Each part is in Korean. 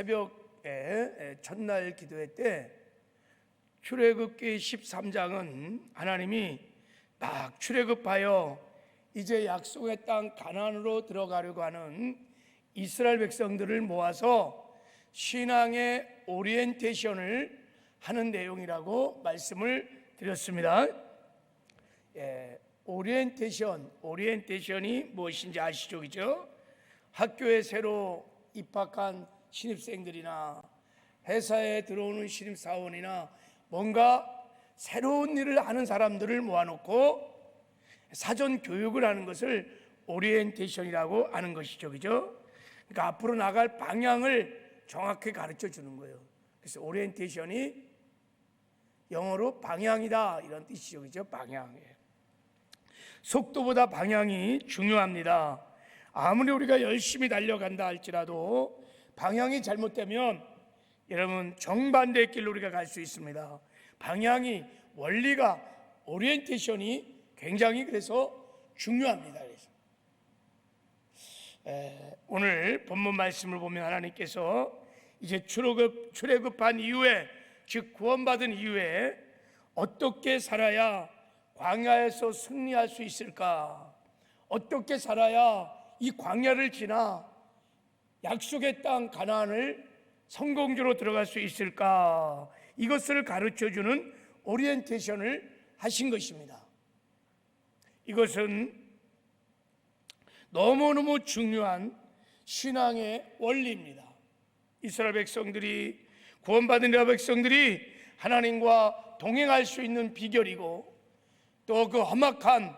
새벽에 첫날 기도회 때 출애굽기 13장은 하나님이 막 출애굽하여 이제 약속의 땅 가나안으로 들어가려고 하는 이스라엘 백성들을 모아서 신앙의 오리엔테이션을 하는 내용이라고 말씀을 드렸습니다. 오리엔테이션이 무엇인지 아시죠? 그죠? 학교에 새로 입학한 신입생들이나 회사에 들어오는 신입사원이나 뭔가 새로운 일을 하는 사람들을 모아놓고 사전 교육을 하는 것을 오리엔테이션이라고 하는 것이죠. 그죠? 그러니까 앞으로 나갈 방향을 정확히 가르쳐 주는 거예요. 그래서 오리엔테이션이 영어로 방향이다 이런 뜻이죠. 그죠? 방향. 속도보다 방향이 중요합니다. 아무리 우리가 열심히 달려간다 할지라도 방향이 잘못되면 여러분 정반대의 길로 우리가 갈 수 있습니다. 방향이, 원리가, 오리엔테이션이 굉장히 그래서 중요합니다. 그래서 오늘 본문 말씀을 보면 하나님께서 이제 출애굽한 이후에, 즉 구원받은 이후에 어떻게 살아야 광야에서 승리할 수 있을까? 어떻게 살아야 이 광야를 지나 약속의 땅 가나안을 성공적으로 들어갈 수 있을까? 이것을 가르쳐주는 오리엔테이션을 하신 것입니다. 이것은 너무너무 중요한 신앙의 원리입니다. 이스라엘 백성들이, 구원받은 이스라엘 백성들이 하나님과 동행할 수 있는 비결이고, 또 그 험악한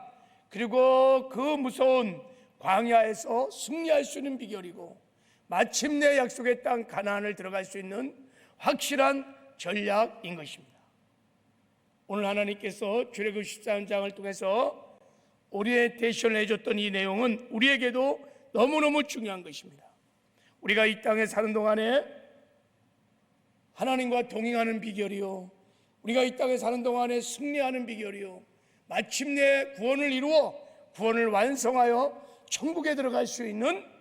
그리고 그 무서운 광야에서 승리할 수 있는 비결이고, 마침내 약속의 땅 가나안을 들어갈 수 있는 확실한 전략인 것입니다. 오늘 하나님께서 출애굽 13장을 통해서 오리엔테이션을 해줬던 이 내용은 우리에게도 너무너무 중요한 것입니다. 우리가 이 땅에 사는 동안에 하나님과 동행하는 비결이요, 우리가 이 땅에 사는 동안에 승리하는 비결이요, 마침내 구원을 이루어 구원을 완성하여 천국에 들어갈 수 있는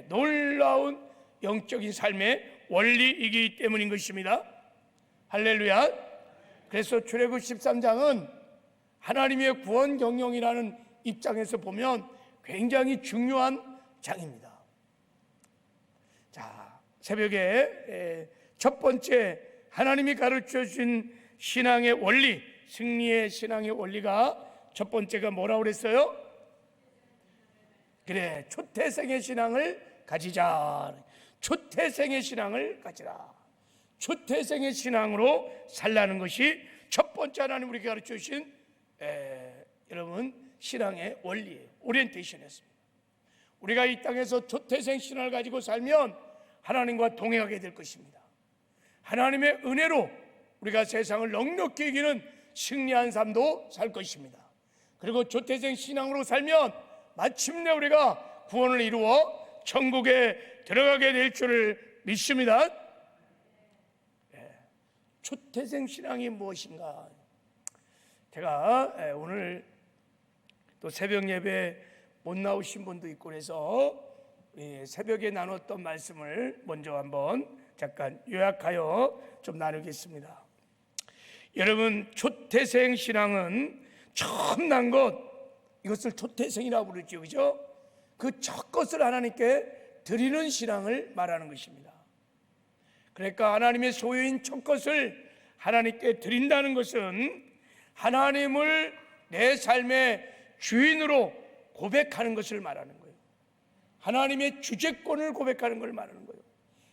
놀라운 영적인 삶의 원리이기 때문인 것입니다. 할렐루야. 그래서 출애굽 13장은 하나님의 구원 경영이라는 입장에서 보면 굉장히 중요한 장입니다. 자, 새벽에 첫 번째 하나님이 가르쳐 주신 신앙의 원리, 승리의 신앙의 원리가 첫 번째가 뭐라고 그랬어요? 그래, 초태생의 신앙을 가지자. 초태생의 신앙을 가지라. 초태생의 신앙으로 살라는 것이 첫 번째 하나님 우리에게 가르쳐 주신 여러분 신앙의 원리예요. 오리엔테이션이었습니다. 우리가 이 땅에서 초태생 신앙을 가지고 살면 하나님과 동행하게 될 것입니다. 하나님의 은혜로 우리가 세상을 넉넉히 이기는 승리한 삶도 살 것입니다. 그리고 초태생 신앙으로 살면 마침내 우리가 구원을 이루어 천국에 들어가게 될 줄을 믿습니다. 초태생 신앙이 무엇인가? 제가 오늘 또 새벽 예배 못 나오신 분도 있고 그래서 새벽에 나눴던 말씀을 먼저 한번 잠깐 요약하여 좀 나누겠습니다. 여러분, 초태생 신앙은 처음 난 것, 이것을 초태생이라고 부르죠. 그죠? 그 첫 것을 하나님께 드리는 신앙을 말하는 것입니다. 그러니까 하나님의 소유인 첫 것을 하나님께 드린다는 것은 하나님을 내 삶의 주인으로 고백하는 것을 말하는 거예요. 하나님의 주재권을 고백하는 걸 말하는 거예요.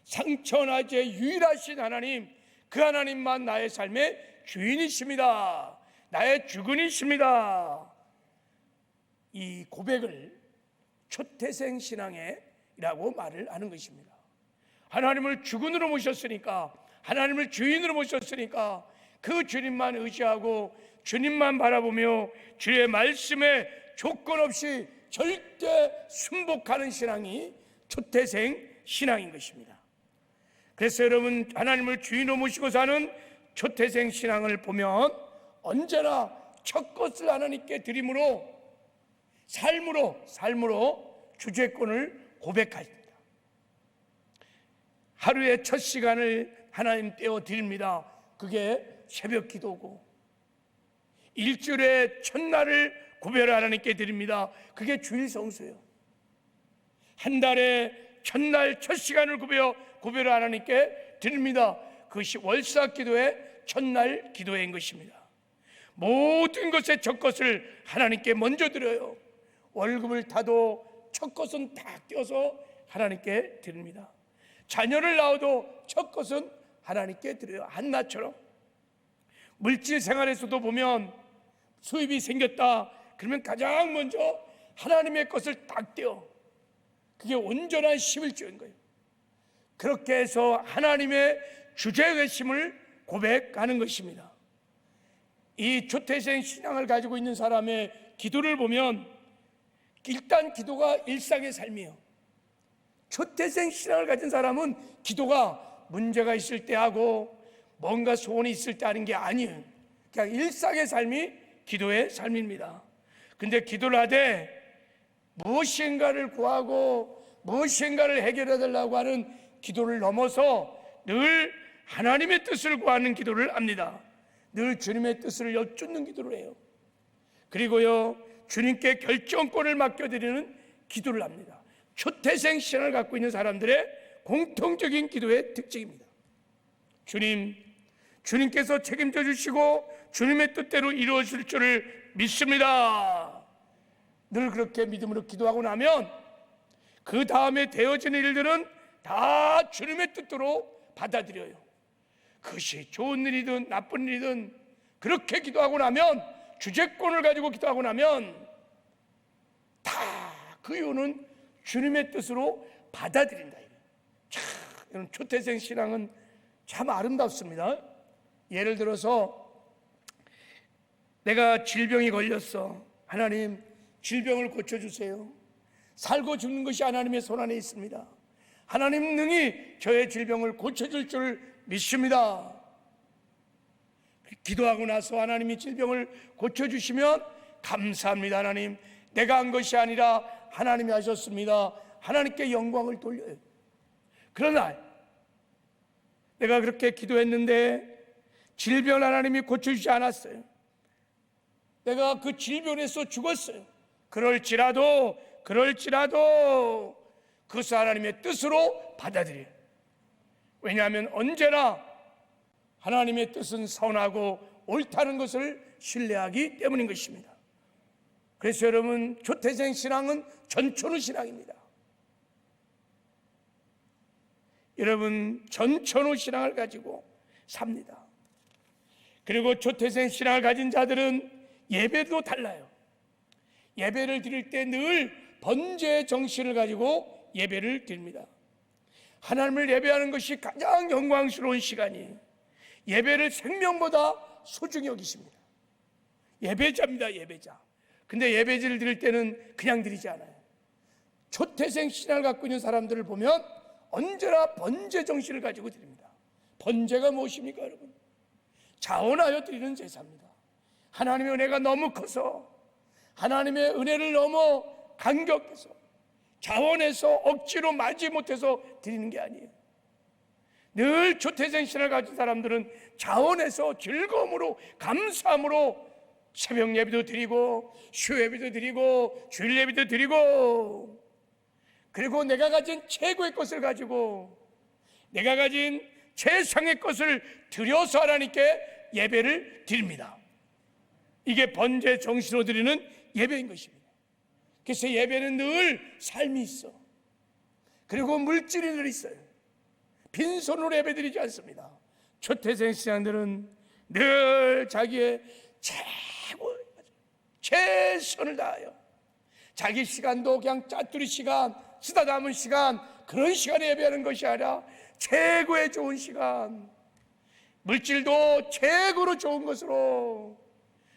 상천하제 유일하신 하나님, 그 하나님만 나의 삶의 주인이십니다. 나의 주권이십니다. 이 고백을 초태생 신앙이라고 말을 하는 것입니다. 하나님을 주권으로 모셨으니까, 하나님을 주인으로 모셨으니까 그 주님만 의지하고 주님만 바라보며 주의 말씀에 조건 없이 절대 순복하는 신앙이 초태생 신앙인 것입니다. 그래서 여러분, 하나님을 주인으로 모시고 사는 초태생 신앙을 보면 언제나 첫 것을 하나님께 드림으로 삶으로 주재권을 고백합니다. 하루의 첫 시간을 하나님 떼어 드립니다. 그게 새벽 기도고, 일주일의 첫날을 구별을 하나님께 드립니다. 그게 주일 성수예요. 한 달의 첫날 첫 시간을 구별을 하나님께 드립니다. 그것이 월사 기도의 첫날 기도인 것입니다. 모든 것의 첫 것을 하나님께 먼저 드려요. 월급을 타도 첫 것은 다 떼어서 하나님께 드립니다. 자녀를 낳아도 첫 것은 하나님께 드려요. 한나처럼. 물질 생활에서도 보면 수입이 생겼다 그러면 가장 먼저 하나님의 것을 딱 떼어. 그게 온전한 11조인 거예요. 그렇게 해서 하나님의 주제의심을 고백하는 것입니다. 이 초태생 신앙을 가지고 있는 사람의 기도를 보면 일단 기도가 일상의 삶이에요. 초태생 신앙을 가진 사람은 기도가 문제가 있을 때 하고 뭔가 소원이 있을 때 하는 게 아니에요. 그냥 일상의 삶이 기도의 삶입니다. 근데 기도를 하되 무엇인가를 구하고 무엇인가를 해결해 달라고 하는 기도를 넘어서 늘 하나님의 뜻을 구하는 기도를 합니다. 늘 주님의 뜻을 여쭙는 기도를 해요. 그리고요, 주님께 결정권을 맡겨드리는 기도를 합니다. 초태생 신앙을 갖고 있는 사람들의 공통적인 기도의 특징입니다. 주님께서 책임져 주시고 주님의 뜻대로 이루어질 줄을 믿습니다. 늘 그렇게 믿음으로 기도하고 나면 그 다음에 되어지는 일들은 다 주님의 뜻대로 받아들여요. 그것이 좋은 일이든 나쁜 일이든 그렇게 기도하고 나면, 주제권을 가지고 기도하고 나면 다 그 이유는 주님의 뜻으로 받아들인다. 참, 초태생 신앙은 참 아름답습니다. 예를 들어서 내가 질병이 걸렸어. 하나님, 질병을 고쳐주세요. 살고 죽는 것이 하나님의 손안에 있습니다. 하나님 능히 저의 질병을 고쳐줄 줄 믿습니다. 기도하고 나서 하나님이 질병을 고쳐주시면 감사합니다. 하나님, 내가 한 것이 아니라 하나님이 하셨습니다. 하나님께 영광을 돌려요. 그러나 내가 그렇게 기도했는데 질병을 하나님이 고쳐주지 않았어요. 내가 그 질병에서 죽었어요. 그럴지라도 그것을 하나님의 뜻으로 받아들여요. 왜냐하면 언제나 하나님의 뜻은 선하고 옳다는 것을 신뢰하기 때문인 것입니다. 그래서 여러분, 초태생 신앙은 전천후 신앙입니다. 여러분, 전천후 신앙을 가지고 삽니다. 그리고 초태생 신앙을 가진 자들은 예배도 달라요. 예배를 드릴 때 늘 번제의 정신을 가지고 예배를 드립니다. 하나님을 예배하는 것이 가장 영광스러운 시간이에요. 예배를 생명보다 소중히 여기십니다. 예배자입니다. 예배자. 근데 예배를 드릴 때는 그냥 드리지 않아요. 초태생 신앙을 갖고 있는 사람들을 보면 언제나 번제 정신을 가지고 드립니다. 번제가 무엇입니까, 여러분? 자원하여 드리는 제사입니다. 하나님의 은혜가 너무 커서, 하나님의 은혜를 너무 감격해서, 자원해서 억지로 마지 못해서 드리는 게 아니에요. 늘 초태생 신앙을 가진 사람들은 자원해서 즐거움으로, 감사함으로 새벽 예배도 드리고 수 예배도 드리고 주일 예배도 드리고, 그리고 내가 가진 최고의 것을 가지고 내가 가진 최상의 것을 드려서 하나님께 예배를 드립니다. 이게 번제 정신으로 드리는 예배인 것입니다. 그래서 예배는 늘 삶이 있어. 그리고 물질이 늘 있어요. 빈손으로 예배드리지 않습니다. 초태생 신앙들은 늘 자기의 최선을 다하여 자기 시간도 그냥 짜투리 시간, 쓰다 남은 시간, 그런 시간에 예배하는 것이 아니라 최고의 좋은 시간, 물질도 최고로 좋은 것으로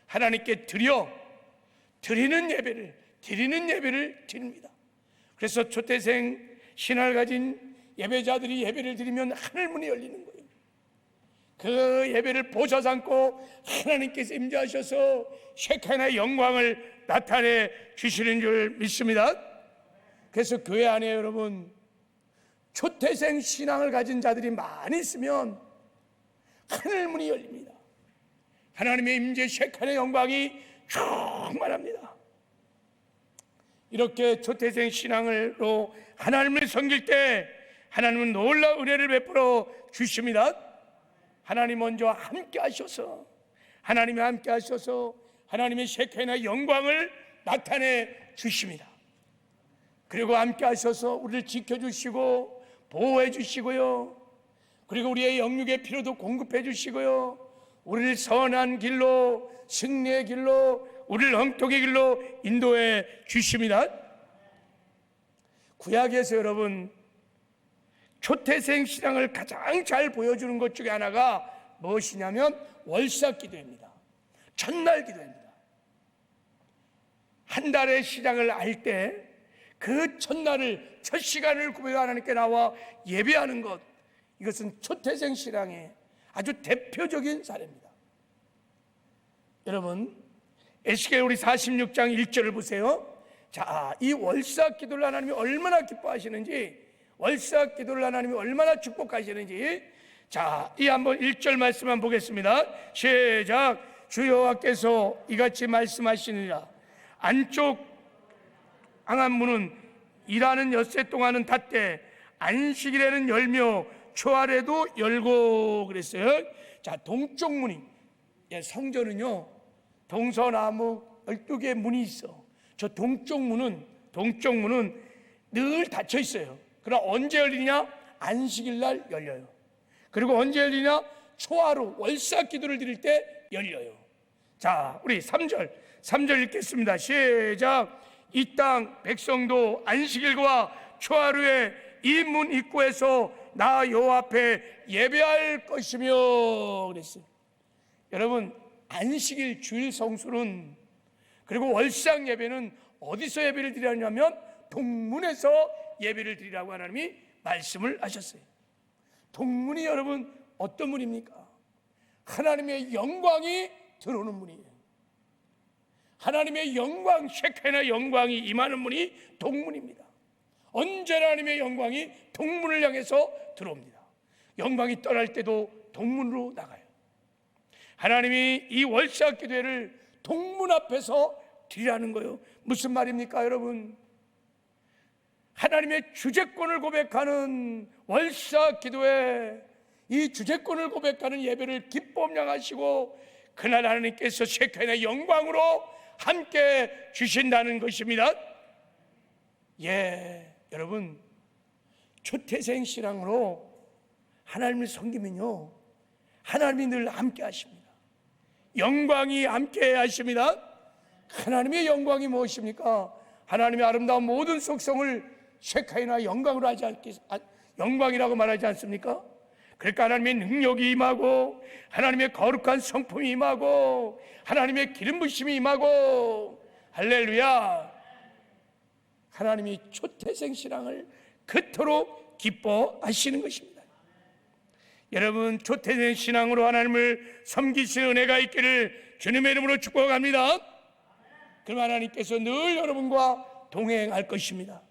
하나님께 드리는 예배를 드립니다. 그래서 초태생 신앙을 가진 예배자들이 예배를 드리면 하늘문이 열리는 거예요. 그 예배를 보좌 삼고 하나님께서 임재하셔서 셰카나의 영광을 나타내 주시는 줄 믿습니다. 그래서 교회 안에 여러분, 초태생 신앙을 가진 자들이 많이 있으면 하늘 문이 열립니다. 하나님의 임재 셰칸의 영광이 충만합니다. 이렇게 초태생 신앙으로 하나님을 섬길 때 하나님은 놀라운 은혜를 베풀어 주십니다. 하나님 먼저 함께 하셔서, 하나님이 함께 하셔서 하나님의 셰칸의 영광을 나타내 주십니다. 그리고 함께 하셔서 우리를 지켜주시고 보호해 주시고요, 그리고 우리의 영육의 필요도 공급해 주시고요, 우리를 선한 길로, 승리의 길로, 우리를 형통의 길로 인도해 주십니다. 구약에서 여러분 초태생 신앙을 가장 잘 보여주는 것 중에 하나가 무엇이냐면 월삭기도입니다. 첫날 기도입니다. 한 달의 시작을 알 때 그 첫날을, 첫 시간을 구별해 하나님께 나와 예배하는 것, 이것은 초태생 신앙의 아주 대표적인 사례입니다. 여러분 에스겔 우리 46장 1절을 보세요. 자, 이 월삭 기도를 하나님이 얼마나 기뻐하시는지, 월삭 기도를 하나님이 얼마나 축복하시는지, 자, 이 한번 1절 말씀만 보겠습니다. 시작. 주 여호와께서 이같이 말씀하시니라. 안쪽 앙한문은 일하는 엿새 동안은 닫되 안식일에는 열며 초하래도 열고 그랬어요. 자, 동쪽 문이, 성전은요 동서남북 12개의 문이 있어. 저 동쪽 문은 늘 닫혀 있어요. 그러나 언제 열리냐? 안식일 날 열려요. 그리고 언제 열리냐? 초하루 월삭 기도를 드릴 때 열려요. 자, 우리 3절 읽겠습니다. 시작. 이 땅 백성도 안식일과 초하루에 이 문 입구에서 나 여호와 앞에 예배할 것이며 그랬어요. 여러분 안식일 주일 성수는, 그리고 월상 예배는 어디서 예배를 드리냐면 동문에서 예배를 드리라고 하나님이 말씀을 하셨어요. 동문이 여러분 어떤 문입니까? 하나님의 영광이 들어오는 문이에요. 하나님의 영광, 셰칸의 영광이 임하는 문이 동문입니다. 언제나 하나님의 영광이 동문을 향해서 들어옵니다. 영광이 떠날 때도 동문으로 나가요. 하나님이 이 월삭 기도회를 동문 앞에서 드리라는 거예요. 무슨 말입니까 여러분? 하나님의 주재권을 고백하는 월삭 기도회, 이 주재권을 고백하는 예배를 기쁨 양하시고 그날 하나님께서 셰칸의 영광으로 함께 주신다는 것입니다. 여러분 초태생 신앙으로 하나님을 섬기면요 하나님이 늘 함께 하십니다. 영광이 함께 하십니다. 하나님의 영광이 무엇입니까? 하나님의 아름다운 모든 속성을 셰카이나 영광으로 영광이라고 말하지 않습니까? 그러니까 하나님의 능력이 임하고 하나님의 거룩한 성품이 임하고 하나님의 기름 부심이 임하고, 할렐루야. 하나님이 초태생 신앙을 그토록 기뻐하시는 것입니다. 여러분 초태생 신앙으로 하나님을 섬기시는 은혜가 있기를 주님의 이름으로 축복합니다. 그럼 하나님께서 늘 여러분과 동행할 것입니다.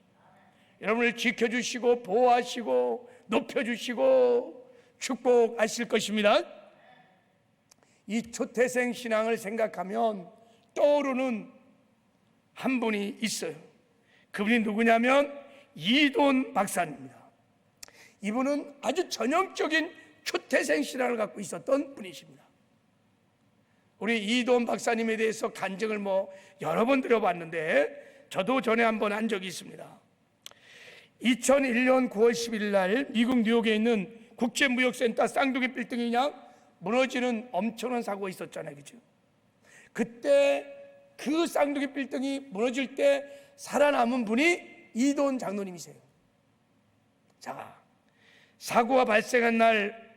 여러분을 지켜주시고 보호하시고 높여주시고 축복하실 것입니다. 이 초태생 신앙을 생각하면 떠오르는 한 분이 있어요. 그분이 누구냐면 이돈 박사입니다. 이분은 아주 전형적인 초태생 신앙을 갖고 있었던 분이십니다. 우리 이돈 박사님에 대해서 간증을 여러 번 들어봤는데 저도 전에 한번 한 적이 있습니다. 2001년 9월 11일 날 미국 뉴욕에 있는 국제무역센터 쌍둥이 빌딩이 그냥 무너지는 엄청난 사고가 있었잖아요, 그죠? 그때 그 쌍둥이 빌딩이 무너질 때 살아남은 분이 이돈 장로님이세요. 자, 사고가 발생한 날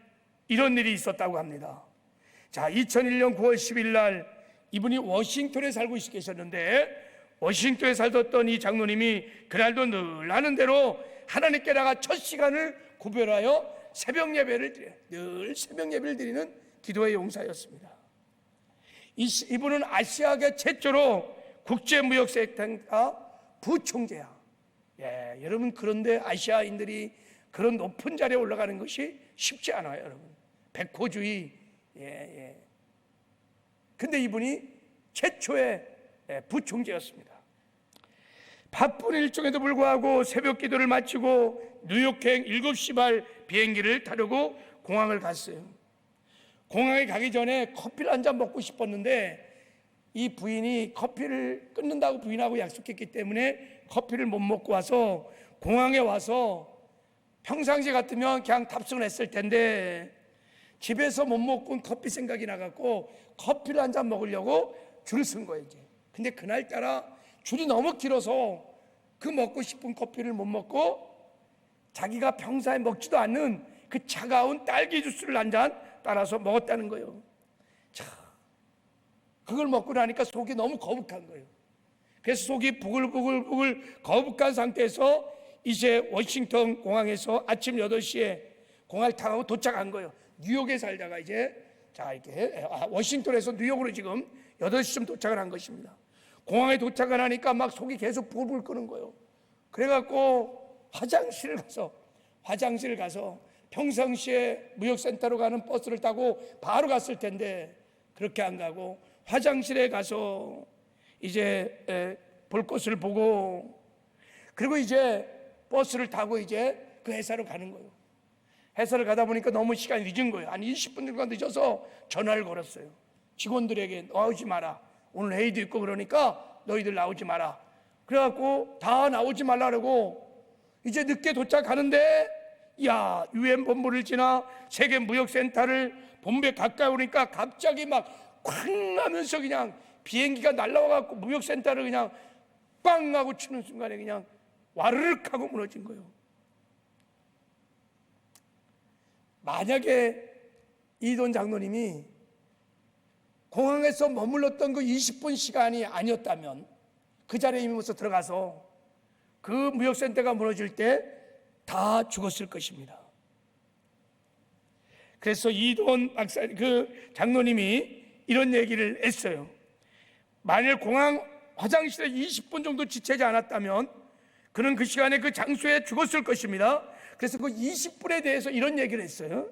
이런 일이 있었다고 합니다. 자, 2001년 9월 10일 날 이분이 워싱턴에 살고 계셨는데 워싱턴에 살던 이 장로님이 그날도 늘 하는 대로 하나님께 나가 첫 시간을 구별하여 새벽 예배를 드려요. 늘 새벽 예배를 드리는 기도의 용사였습니다. 이분은 아시아계 최초로 국제무역센터 부총재야. 여러분 그런데 아시아인들이 그런 높은 자리에 올라가는 것이 쉽지 않아요, 여러분. 백호주의. 근데 이분이 최초의 부총재였습니다. 바쁜 일정에도 불구하고 새벽 기도를 마치고 뉴욕행 7시 발 비행기를 타려고 공항을 갔어요. 공항에 가기 전에 커피를 한 잔 먹고 싶었는데 이 부인이 커피를 끊는다고 부인하고 약속했기 때문에 커피를 못 먹고 와서 공항에 와서 평상시 같으면 그냥 탑승을 했을 텐데 집에서 못 먹고 온 커피 생각이 나갖고 커피를 한 잔 먹으려고 줄을 쓴 거예요 이제. 근데 그날따라 줄이 너무 길어서 그 먹고 싶은 커피를 못 먹고 자기가 평소에 먹지도 않는 그 차가운 딸기 주스를 한 잔 따라서 먹었다는 거예요. 자, 그걸 먹고 나니까 속이 너무 거북한 거예요. 그래서 속이 부글부글 거북한 상태에서 이제 워싱턴 공항에서 아침 8시에 공항을 타고 도착한 거예요. 뉴욕에 살다가 이제 워싱턴에서 뉴욕으로 지금 8시쯤 도착을 한 것입니다. 공항에 도착을 하니까 막 속이 계속 부글부글 끓는 거예요. 그래갖고 화장실을 가서 평상시에 무역센터로 가는 버스를 타고 바로 갔을 텐데 그렇게 안 가고 화장실에 가서 이제 볼 것을 보고 그리고 이제 버스를 타고 이제 그 회사로 가는 거예요. 회사를 가다 보니까 너무 시간이 늦은 거예요. 한 20분 정도 늦어서 전화를 걸었어요. 직원들에게 나오지 마라. 오늘 회의도 있고 그러니까 너희들 나오지 마라. 그래갖고 다 나오지 말라고 이제 늦게 도착하는데 야 UN 본부를 지나 세계 무역센터를 본부에 가까이 오니까 갑자기 막 쾅 하면서 그냥 비행기가 날라와갖고 무역센터를 그냥 빵 하고 치는 순간에 그냥 와르륵 하고 무너진 거예요. 만약에 이돈 장로님이 공항에서 머물렀던 그 20분 시간이 아니었다면 그 자리에 이면서 들어가서 그 무역센터가 무너질 때 다 죽었을 것입니다. 그래서 이돈 박사 그 장로님이 이런 얘기를 했어요. 만일 공항 화장실에 20분 정도 지체하지 않았다면 그는 그 시간에 그 장소에 죽었을 것입니다. 그래서 그 20분에 대해서 이런 얘기를 했어요.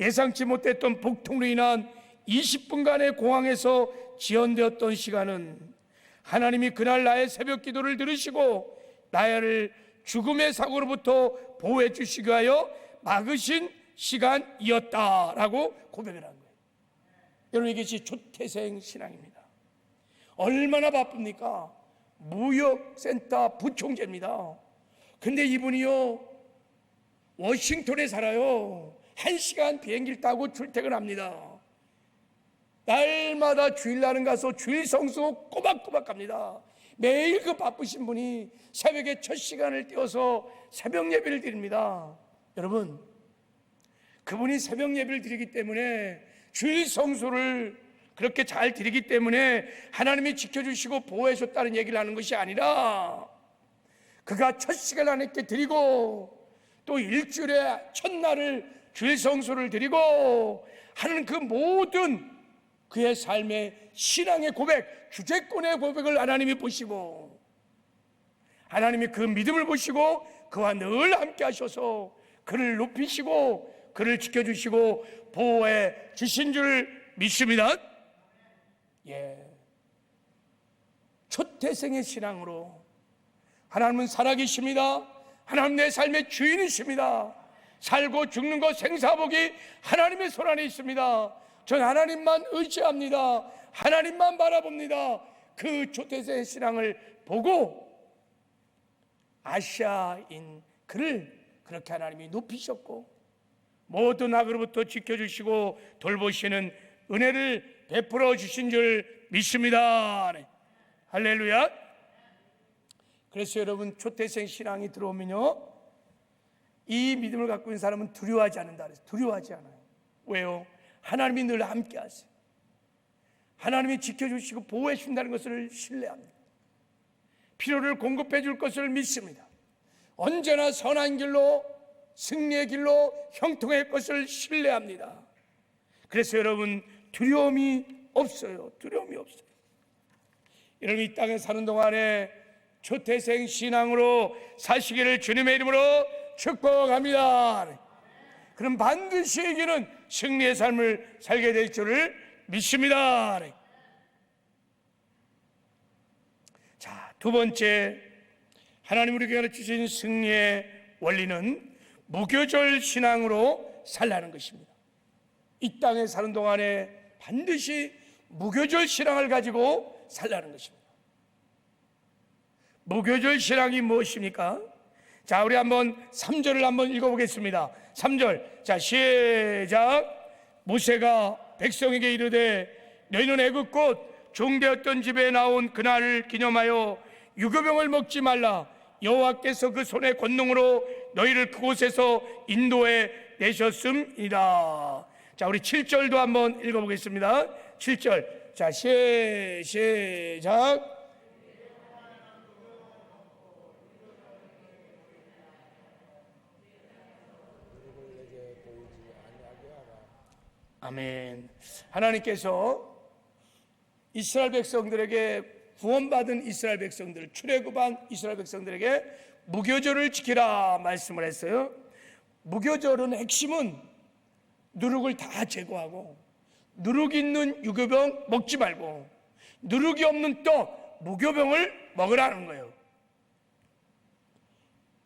예상치 못했던 폭풍으로 인한 20분간의 공항에서 지연되었던 시간은 하나님이 그날 나의 새벽 기도를 들으시고 나를 죽음의 사고로부터 보호해 주시기 위하여 막으신 시간이었다라고 고백을 한 거예요. 여러분 이것이 초태생 신앙입니다. 얼마나 바쁩니까? 무역센터 부총재입니다. 근데 이분이요 워싱턴에 살아요. 1시간 비행기를 타고 출퇴근합니다. 날마다 주일날은 가서 주일 성수 꼬박꼬박 갑니다. 매일 그 바쁘신 분이 새벽에 첫 시간을 떼어서 새벽 예배를 드립니다. 여러분 그분이 새벽 예배를 드리기 때문에 주일 성수를 그렇게 잘 드리기 때문에 하나님이 지켜주시고 보호해줬다는 얘기를 하는 것이 아니라 그가 첫 시간 안에 드리고 또 일주일에 첫날을 주일 성수를 드리고 하는 그 모든 그의 삶의 신앙의 고백, 주제권의 고백을 하나님이 보시고 하나님이 그 믿음을 보시고 그와 늘 함께 하셔서 그를 높이시고 그를 지켜주시고 보호해 주신 줄 믿습니다. 초태생의 신앙으로 하나님은 살아계십니다. 하나님 내 삶의 주인이십니다. 살고 죽는 것 생사복이 하나님의 손 안에 있습니다. 전 하나님만 의지합니다. 하나님만 바라봅니다. 그 초태생의 신앙을 보고 아시아인 그를 그렇게 하나님이 높이셨고 모든 악으로부터 지켜주시고 돌보시는 은혜를 베풀어 주신 줄 믿습니다. 할렐루야. 그래서 여러분 초태생 신앙이 들어오면요 이 믿음을 갖고 있는 사람은 두려워하지 않는다 그래서 두려워하지 않아요. 왜요? 하나님이 늘 함께 하세요. 하나님이 지켜주시고 보호해 준다는 것을 신뢰합니다. 필요를 공급해 줄 것을 믿습니다. 언제나 선한 길로 승리의 길로 형통할 것을 신뢰합니다. 그래서 여러분 두려움이 없어요. 두려움이 없어요. 여러분 이 땅에 사는 동안에 초태생 신앙으로 사시기를 주님의 이름으로 축복합니다. 그럼 반드시 이기는 승리의 삶을 살게 될 줄을 믿습니다. 자, 두 번째, 하나님 우리에게 가르치신 승리의 원리는 무교절 신앙으로 살라는 것입니다. 이 땅에 사는 동안에 반드시 무교절 신앙을 가지고 살라는 것입니다. 무교절 신앙이 무엇입니까? 자, 우리 한번 3절을 한번 읽어보겠습니다. 3절, 자, 시작. 모세가 백성에게 이르되 너희는 애굽 곧 종되었던 집에 나온 그날을 기념하여 유교병을 먹지 말라. 여호와께서 그 손의 권능으로 너희를 그곳에서 인도해 내셨음이라. 자, 우리 7절도 한번 읽어보겠습니다. 7절, 자, 시작. 아멘. 하나님께서 이스라엘 백성들에게, 구원받은 이스라엘 백성들, 출애굽한 이스라엘 백성들에게 무교절을 지키라 말씀을 했어요. 무교절은 핵심은 누룩을 다 제거하고 누룩 있는 유교병 먹지 말고 누룩이 없는 떡 무교병을 먹으라는 거예요.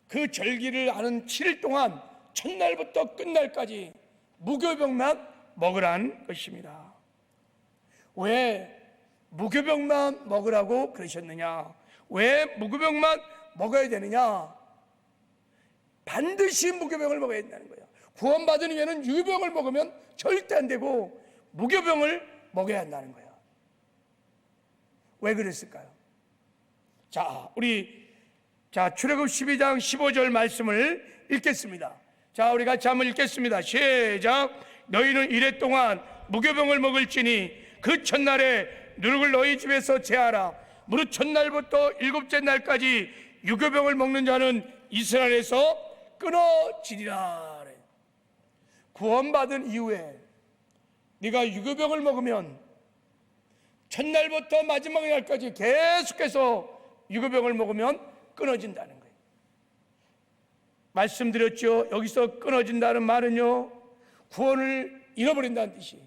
그 절기를 하는 7일 동안 첫날부터 끝날까지 무교병만 먹으라는 것입니다. 왜 무교병만 먹으라고 그러셨느냐? 왜 무교병만 먹어야 되느냐? 반드시 무교병을 먹어야 된다는 거예요. 구원받은 이후에는 유교병을 먹으면 절대 안 되고 무교병을 먹어야 한다는 거예요. 왜 그랬을까요? 자, 우리 출애굽 12장 15절 말씀을 읽겠습니다. 자, 우리 같이 한번 읽겠습니다. 시작. 너희는 이래 동안 무교병을 먹을지니 그 첫날에 누룩을 너희 집에서 제하라. 무릇 첫날부터 일곱째 날까지 유교병을 먹는 자는 이스라엘에서 끊어지리라. 구원받은 이후에 네가 유교병을 먹으면 첫날부터 마지막 날까지 계속해서 유교병을 먹으면 끊어진다는 거예요. 말씀드렸죠. 여기서 끊어진다는 말은요, 구원을 잃어버린다는 뜻이,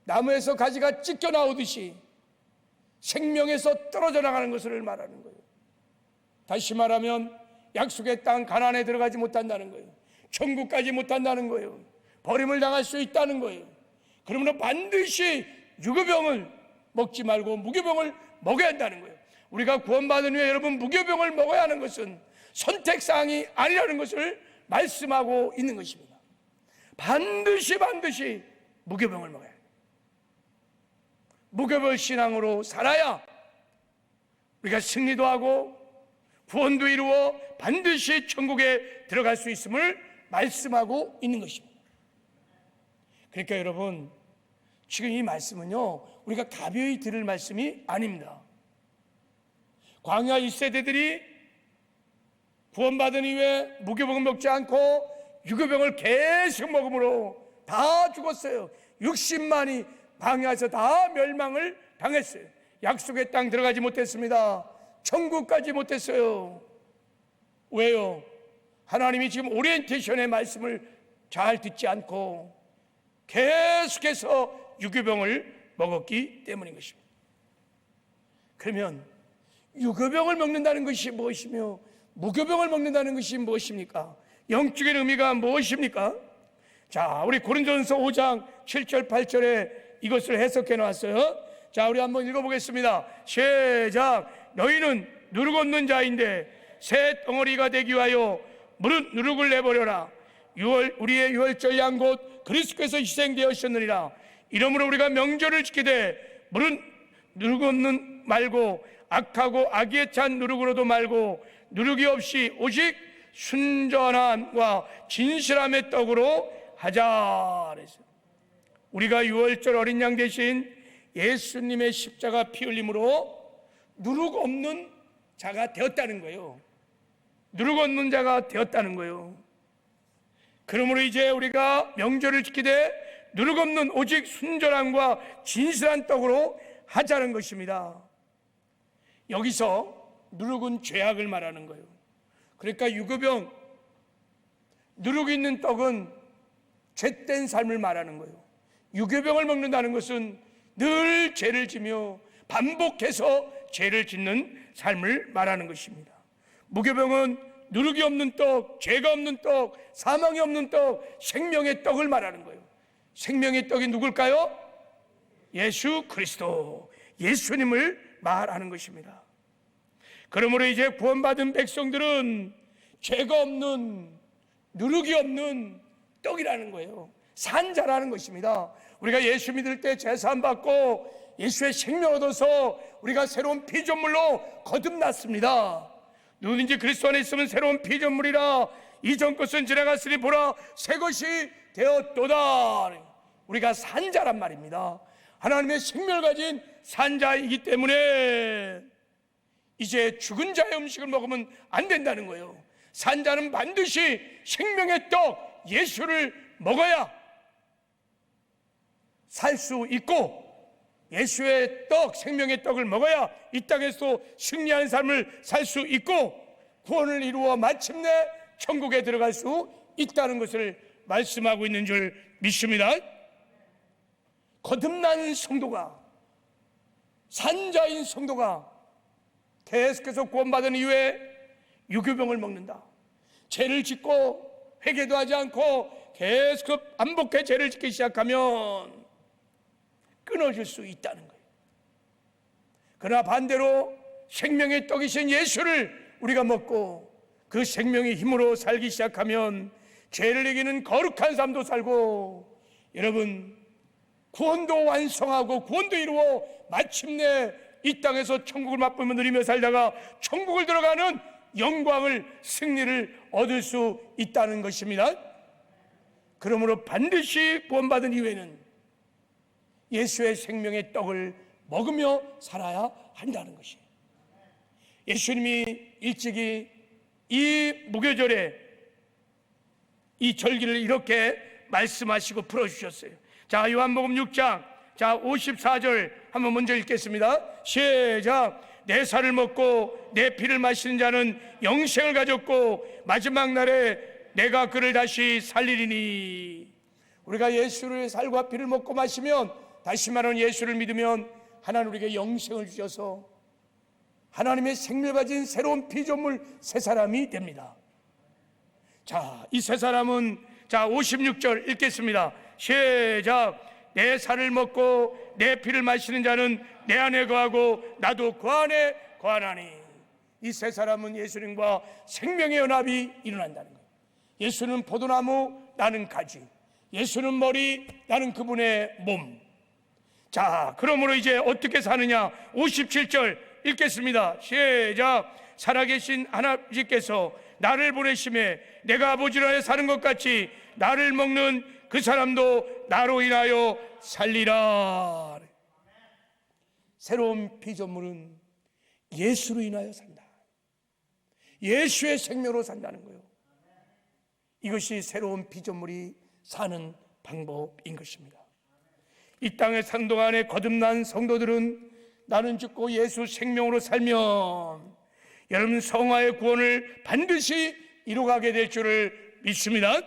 나무에서 가지가 찢겨 나오듯이 생명에서 떨어져 나가는 것을 말하는 거예요. 다시 말하면 약속의 땅 가나안에 들어가지 못한다는 거예요. 천국 가지 못한다는 거예요. 버림을 당할 수 있다는 거예요. 그러므로 반드시 유교병을 먹지 말고 무교병을 먹어야 한다는 거예요. 우리가 구원받은 후에 여러분 무교병을 먹어야 하는 것은 선택사항이 아니라는 것을 말씀하고 있는 것입니다. 반드시 무교병을 먹어야 해요. 무교병 신앙으로 살아야 우리가 승리도 하고 구원도 이루어 반드시 천국에 들어갈 수 있음을 말씀하고 있는 것입니다. 그러니까 여러분, 지금 이 말씀은요, 우리가 가벼이 들을 말씀이 아닙니다. 광야 1세대들이 구원받은 이후에 무교병을 먹지 않고 유교병을 계속 먹음으로 다 죽었어요. 60만이 광야에서 다 멸망을 당했어요. 약속의 땅 들어가지 못했습니다. 천국 가지 못했어요. 왜요? 하나님이 지금 오리엔테이션의 말씀을 잘 듣지 않고 계속해서 유교병을 먹었기 때문인 것입니다. 그러면 유교병을 먹는다는 것이 무엇이며 무교병을 먹는다는 것이 무엇입니까? 영적인 의미가 무엇입니까? 자, 우리 고린도전서 5장 7절 8절에 이것을 해석해 놓았어요. 자, 우리 한번 읽어보겠습니다. 시작. 너희는 누룩 없는 자인데 새 덩어리가 되기 위하여 무릇 누룩을 내버려라. 우리의 유월절 양 곧 그리스도께서 희생되었느니라. 이러므로 우리가 명절을 지키되 무릇 누룩 없는 말고 악하고 악에 찬 누룩으로도 말고 누룩이 없이 오직 순전함과 진실함의 떡으로 하자. 우리가 유월절 어린 양 대신 예수님의 십자가 피 흘림으로 누룩 없는 자가 되었다는 거예요. 누룩 없는 자가 되었다는 거예요. 그러므로 이제 우리가 명절을 지키되 누룩 없는 오직 순전함과 진실한 떡으로 하자는 것입니다. 여기서 누룩은 죄악을 말하는 거예요. 그러니까 유교병 누룩이 있는 떡은 죄된 삶을 말하는 거예요. 유교병을 먹는다는 것은 늘 죄를 지며 반복해서 죄를 짓는 삶을 말하는 것입니다. 무교병은 누룩이 없는 떡, 죄가 없는 떡, 사망이 없는 떡, 생명의 떡을 말하는 거예요. 생명의 떡이 누굴까요? 예수 그리스도, 예수님을 말하는 것입니다. 그러므로 이제 구원받은 백성들은 죄가 없는, 누룩이 없는 떡이라는 거예요. 산자라는 것입니다. 우리가 예수 믿을 때 제사함 받고 예수의 생명 얻어서 우리가 새로운 피조물로 거듭났습니다. 누구든지 그리스도 안에 있으면 새로운 피조물이라, 이전 것은 지나갔으니 보라 새 것이 되었도다. 우리가 산자란 말입니다. 하나님의 생명을 가진 산자이기 때문에 이제 죽은 자의 음식을 먹으면 안 된다는 거예요. 산자는 반드시 생명의 떡 예수를 먹어야 살 수 있고, 예수의 떡, 생명의 떡을 먹어야 이 땅에서 승리하는 삶을 살 수 있고 구원을 이루어 마침내 천국에 들어갈 수 있다는 것을 말씀하고 있는 줄 믿습니다. 거듭난 성도가, 산자인 성도가 계속해서 구원받은 이후에 유교병을 먹는다, 죄를 짓고 회개도 하지 않고 계속 반복해 죄를 짓기 시작하면 끊어질 수 있다는 거예요. 그러나 반대로 생명의 떡이신 예수를 우리가 먹고 그 생명의 힘으로 살기 시작하면 죄를 이기는 거룩한 삶도 살고, 여러분 구원도 완성하고 구원도 이루어 마침내 이 땅에서 천국을 맛보며 누리며 살다가 천국을 들어가는 영광을, 승리를 얻을 수 있다는 것입니다. 그러므로 반드시 구원받은 이후에는 예수의 생명의 떡을 먹으며 살아야 한다는 것이에요. 예수님이 일찍이 이 무교절에 이 절기를 이렇게 말씀하시고 풀어주셨어요. 자, 요한복음 6장 54절 한번 먼저 읽겠습니다. 시작. 내 살을 먹고 내 피를 마시는 자는 영생을 가졌고 마지막 날에 내가 그를 다시 살리리니. 우리가 예수의 살과 피를 먹고 마시면, 다시 말하면 예수를 믿으면 하나님 우리에게 영생을 주셔서 하나님의 생명을 가진 새로운 피조물 새 사람이 됩니다. 자, 이 새 사람은 56절 읽겠습니다. 시작. 내 살을 먹고 내 피를 마시는 자는 내 안에 거하고 나도 그 안에 거하나니. 이 새 사람은 예수님과 생명의 연합이 일어난다는 거예요. 예수는 포도나무, 나는 가지. 예수는 머리, 나는 그분의 몸. 자, 그러므로 이제 어떻게 사느냐? 57절 읽겠습니다. 시작. 살아계신 하나님께서 나를 보내심에 내가 아버지로 하여 사는 것 같이 나를 먹는 그 사람도 나로 인하여 살리라. 새로운 피조물은 예수로 인하여 산다. 예수의 생명으로 산다는 거예요. 이것이 새로운 피조물이 사는 방법인 것입니다. 이 땅에 사는 동안에 거듭난 성도들은 나는 죽고 예수 생명으로 살면 여러분 성화의 구원을 반드시 이루어가게 될 줄을 믿습니다.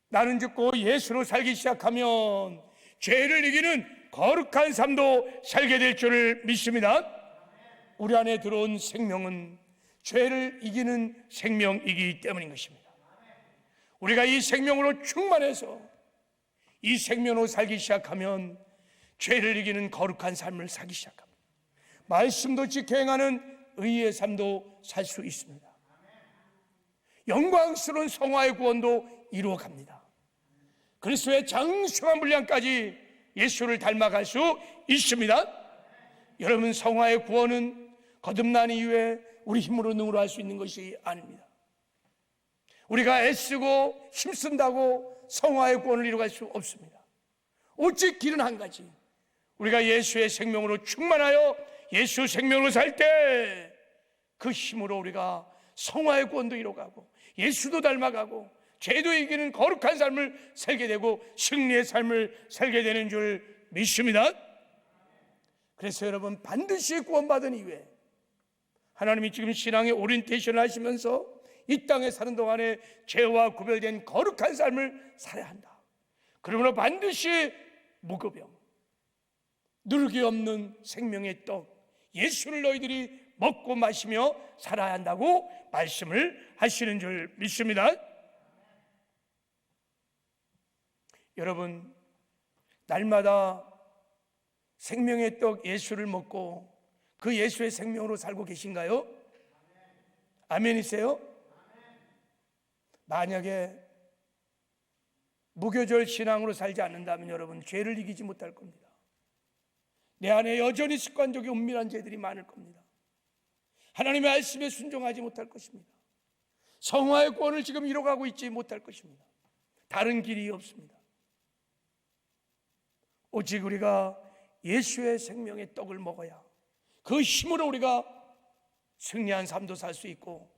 나는 죽고 예수로 살기 시작하면 죄를 이기는 거룩한 삶도 살게 될 줄을 믿습니다. 우리 안에 들어온 생명은 죄를 이기는 생명이기 때문인 것입니다. 우리가 이 생명으로 충만해서 이 생명으로 살기 시작하면 죄를 이기는 거룩한 삶을 살기 시작합니다. 말씀도 지켜 행하는 의의 삶도 살 수 있습니다. 영광스러운 성화의 구원도 이루어갑니다. 그리스도의 장성한 분량까지 예수를 닮아갈 수 있습니다. 여러분, 성화의 구원은 거듭난 이후에 우리 힘으로 능으로 할 수 있는 것이 아닙니다. 우리가 애쓰고 힘쓴다고 성화의 구원을 이루어갈 수 없습니다. 오직 길은 한 가지, 우리가 예수의 생명으로 충만하여 예수 생명으로 살 때 그 힘으로 우리가 성화의 구원도 이루어가고 예수도 닮아가고 죄도 이기는 거룩한 삶을 살게 되고 승리의 삶을 살게 되는 줄 믿습니다. 그래서 여러분, 반드시 구원받은 이후에 하나님이 지금 신앙의 오리엔테이션을 하시면서 이 땅에 사는 동안에 죄와 구별된 거룩한 삶을 살아야 한다. 그러므로 반드시 무교병, 누르기 없는 생명의 떡 예수를 너희들이 먹고 마시며 살아야 한다고 말씀을 하시는 줄 믿습니다. 여러분, 날마다 생명의 떡 예수를 먹고 그 예수의 생명으로 살고 계신가요? 아멘이세요? 만약에 무교절 신앙으로 살지 않는다면 여러분 죄를 이기지 못할 겁니다. 내 안에 여전히 습관적인 은밀한 죄들이 많을 겁니다. 하나님의 말씀에 순종하지 못할 것입니다. 성화의 구원을 지금 이뤄가고 있지 못할 것입니다. 다른 길이 없습니다. 오직 우리가 예수의 생명의 떡을 먹어야 그 힘으로 우리가 승리한 삶도 살 수 있고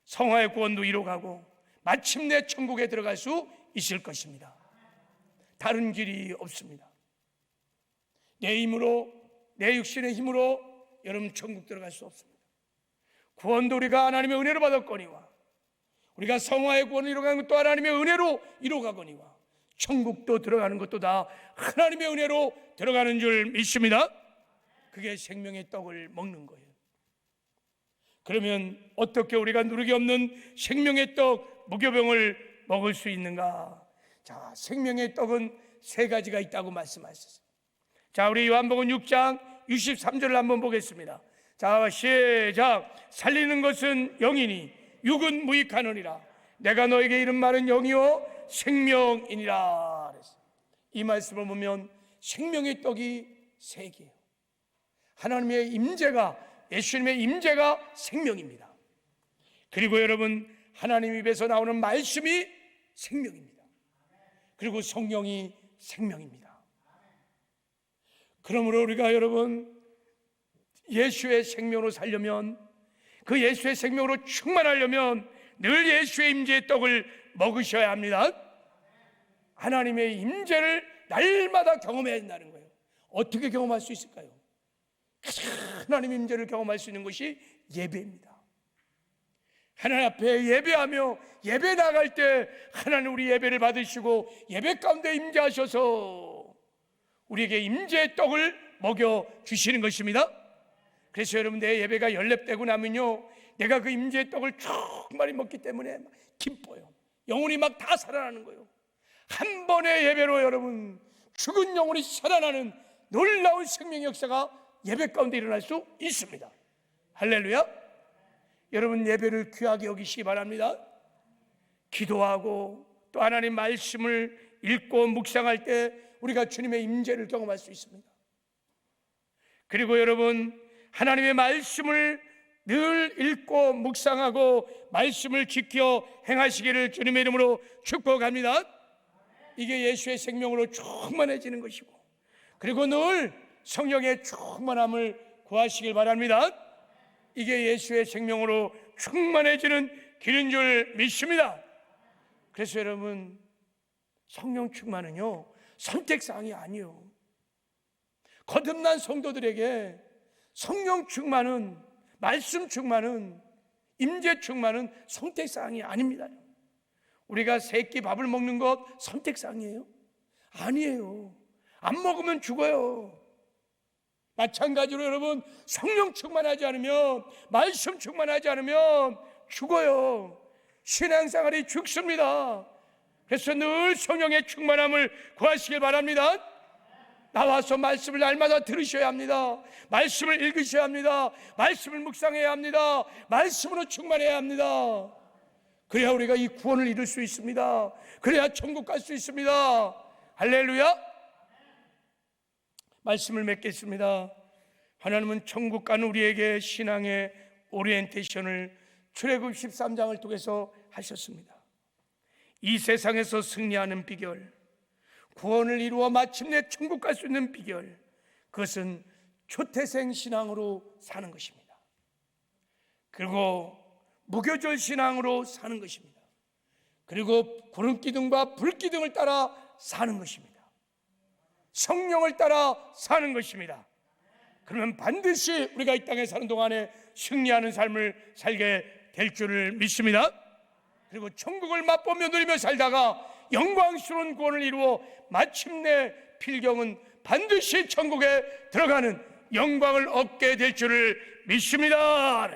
성화의 구원도 이뤄가고 마침내 천국에 들어갈 수 있을 것입니다. 다른 길이 없습니다. 내 힘으로, 내 육신의 힘으로 여러분 천국 들어갈 수 없습니다. 구원도 우리가 하나님의 은혜로 받았거니와 우리가 성화의 구원을 이뤄가는 것도 하나님의 은혜로 이뤄가거니와 천국도 들어가는 것도 다 하나님의 은혜로 들어가는 줄 믿습니다. 그게 생명의 떡을 먹는 거예요. 그러면 어떻게 우리가 누르기 없는 생명의 떡 무교병을 먹을 수 있는가? 자, 생명의 떡은 세 가지가 있다고 말씀하셨어요. 자, 우리 요한복음 6장 63절을 한번 보겠습니다. 자, 시작. 살리는 것은 영이니 육은 무익하느니라. 내가 너에게 이른 말은 영이요 생명이니라. 이 말씀을 보면 생명의 떡이 세 개예요. 하나님의 임재가, 예수님의 임재가 생명입니다. 그리고 여러분 하나님 입에서 나오는 말씀이 생명입니다. 그리고 성령이 생명입니다. 그러므로 우리가 여러분 예수의 생명으로 살려면, 그 예수의 생명으로 충만하려면 늘 예수의 임재의 떡을 먹으셔야 합니다. 하나님의 임재를 날마다 경험해야 한다는 거예요. 어떻게 경험할 수 있을까요? 하나님의 임재를 경험할 수 있는 것이 예배입니다. 하나님 앞에 예배하며 예배 나갈 때 하나님 우리 예배를 받으시고 예배 가운데 임재하셔서 우리에게 임재의 떡을 먹여주시는 것입니다. 그래서 여러분 내 예배가 연렙되고 나면요 내가 그 임재의 떡을 충만히 먹기 때문에 기뻐요. 영혼이 막 다 살아나는 거예요. 한 번의 예배로 여러분 죽은 영혼이 살아나는 놀라운 생명의 역사가 예배 가운데 일어날 수 있습니다. 할렐루야. 여러분 예배를 귀하게 여기시기 바랍니다. 기도하고 또 하나님 말씀을 읽고 묵상할 때 우리가 주님의 임재를 경험할 수 있습니다. 그리고 여러분 하나님의 말씀을 늘 읽고 묵상하고 말씀을 지켜 행하시기를 주님의 이름으로 축복합니다. 이게 예수의 생명으로 충만해지는 것이고 그리고 늘 성령의 충만함을 구하시길 바랍니다. 이게 예수의 생명으로 충만해지는 길인 줄 믿습니다. 그래서 여러분 성령 충만은요 선택사항이 아니에요. 거듭난 성도들에게 성령 충만은, 말씀 충만은, 임재 충만은 선택사항이 아닙니다. 우리가 세 끼 밥을 먹는 것 선택사항이에요? 아니에요. 안 먹으면 죽어요. 마찬가지로 여러분 성령 충만하지 않으면, 말씀 충만하지 않으면 죽어요. 신앙생활이 죽습니다. 그래서 늘 성령의 충만함을 구하시길 바랍니다. 나와서 말씀을 날마다 들으셔야 합니다. 말씀을 읽으셔야 합니다. 말씀을 묵상해야 합니다. 말씀으로 충만해야 합니다. 그래야 우리가 이 구원을 이룰 수 있습니다. 그래야 천국 갈 수 있습니다. 할렐루야. 말씀을 맺겠습니다. 하나님은 천국 가는 우리에게 신앙의 오리엔테이션을 출애굽 13장을 통해서 하셨습니다. 이 세상에서 승리하는 비결, 구원을 이루어 마침내 천국 갈 수 있는 비결, 그것은 초태생 신앙으로 사는 것입니다. 그리고 무교절 신앙으로 사는 것입니다. 그리고 구름기둥과 불기둥을 따라 사는 것입니다. 성령을 따라 사는 것입니다. 그러면 반드시 우리가 이 땅에 사는 동안에 승리하는 삶을 살게 될 줄을 믿습니다. 그리고 천국을 맛보며 누리며 살다가 영광스러운 구원을 이루어 마침내 필경은 반드시 천국에 들어가는 영광을 얻게 될 줄을 믿습니다.